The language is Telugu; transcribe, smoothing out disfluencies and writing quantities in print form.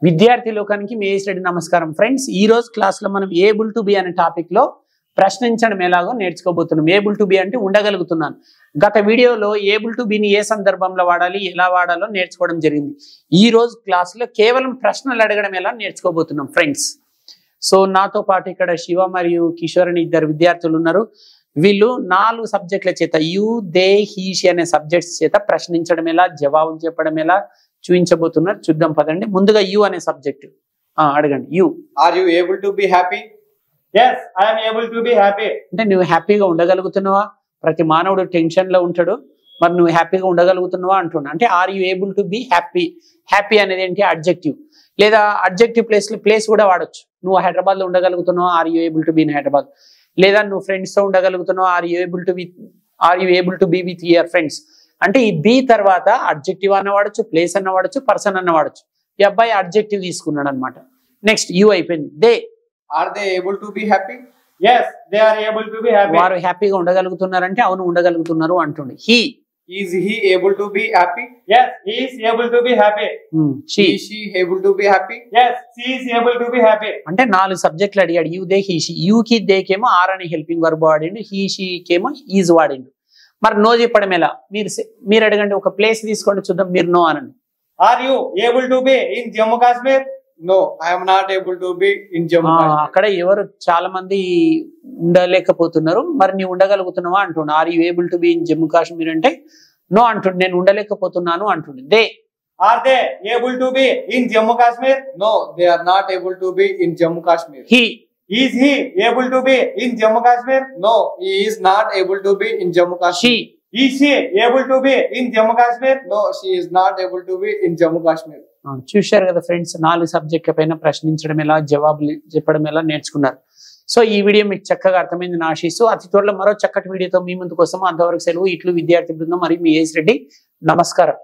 విద్యార్థి లోకానికి మీ ఏశ్రెడ్డి నమస్కారం ఫ్రెండ్స్. ఈ రోజు క్లాస్ లో మనం ఏబుల్ టు బి అనే టాపిక్ లో ప్రశ్నించడం ఎలాగో నేర్చుకోబోతున్నాం. ఏబుల్ టు బి అంటే ఉండగలుగుతున్నాను. గత వీడియోలో ఏబుల్ టు బిని ఏ సందర్భంలో వాడాలి, ఎలా వాడాలో నేర్చుకోవడం జరిగింది. ఈ రోజు క్లాస్ లో కేవలం ప్రశ్నలు అడగడం ఎలా నేర్చుకోబోతున్నాం ఫ్రెండ్స్. సో నాతో పాటు ఇక్కడ శివ మరియు కిషోర్ అని ఇద్దరు విద్యార్థులు ఉన్నారు. వీళ్ళు 4 సబ్జెక్టుల చేత యు, దే, హీ, షీ అనే సబ్జెక్ట్స్ చేత ప్రశ్నించడం ఎలా, జవాబు చెప్పడం ఎలా చూపించబోతున్నారు. చూద్దాం పదండి. ముందుగా యు అనే సబ్జెక్ట్ అడగండి. You are you able to be happy? yes I am able to be happy. అంటే నువ్వు హ్యాపీగా ఉండగలుగుతున్నావా? ప్రతి మానవుడు టెన్షన్ లో ఉంటాడు, మరి నువ్వు హ్యాపీగా ఉండగలుగుతున్నావా అంటున్నా. అంటే are you able to be happy. Happy అనేది ఏంటి? అడ్జెక్టివ్, లేదా అడ్జెక్టివ్ ప్లేస్ కూడా వాడొచ్చు. నువ్వు హైదరాబాద్ లో ఉండగలుగుతున్నావా? Are you able to be in Hyderabad. లేదా నువ్వు ఫ్రెండ్స్ తో ఉండగలుగుతున్నావా? Are you able to be with your friends. అంటే ఈ బి తర్వాత అడ్జెక్టివ్ అన్న వాడచ్చు, ప్లేస్ అన్న వాడచ్చు, పర్సన్ అన్న వాడచ్చు. ఈ అబ్బాయి అడ్జెక్టివ్ తీసుకున్నాడు అనమాట. నెక్స్ట్ యు అయిపోయింది. They are they able to be happy? yes they are able to be happy. వారు హ్యాపీగా ఉండగలుగుతున్నారంటే అవును ఉండగలుగుతున్నారు అంటుండే. He is he able to be happy? yes he is able to be happy. She is she able to be happy? yes she is able to be happy. అంటే 4 సబ్జెక్టులు అడిగాడు. You, they, he, she. యూకి దేకేమో ఆర్ అని హెల్పింగ్ వర్బ్ వాడిండు, హీ షీకేమో ఈజ్ వాడిండు. మరి నో చెప్పడం ఎలా? మీరు అడగండి. ఒక ప్లేస్ తీసుకోండి చూద్దాం. మీరు నో అనండి. are you able to be in Jammu Kashmir? no I am not able to be in Jammu Kashmir. అక్కడ ఎవరు చాలా మంది ఉండలేకపోతున్నారు, మరి నీవు ఉండగలుగుతున్నావా అంటుండే. Are you able to be in Jammu Kashmir అంటే నో అంటుండే, నేను ఉండలేకపోతున్నాను అంటుండే. They are they able to be in Jammu Kashmir? no they are not able to be in Jammu Kashmir. He is he able to be in Jammu Kashmir? no he is not able to be in Jammu she Kashmir. is she able to be in Jammu Kashmir? no she is not able to be in Jammu Kashmir. చూశారు కదా ఫ్రెండ్స్, 4 సబ్జెక్టుల పైన ప్రశ్నించడం ఎలా, జవాబులు చెప్పడం ఎలా నేర్చుకున్నారు. సో ఈ వీడియో మీకు చక్కగా అర్థమైంది నా ఆశిస్తూ అతి త్వరలో మరో చక్కటి వీడియోతో మీ ముందుకు వస్తాము. అంతవరకు సెలవు. ఇట్లు విద్యార్థి బృందం మరియు మీ ఏశ్రెడ్డి. నమస్కారం.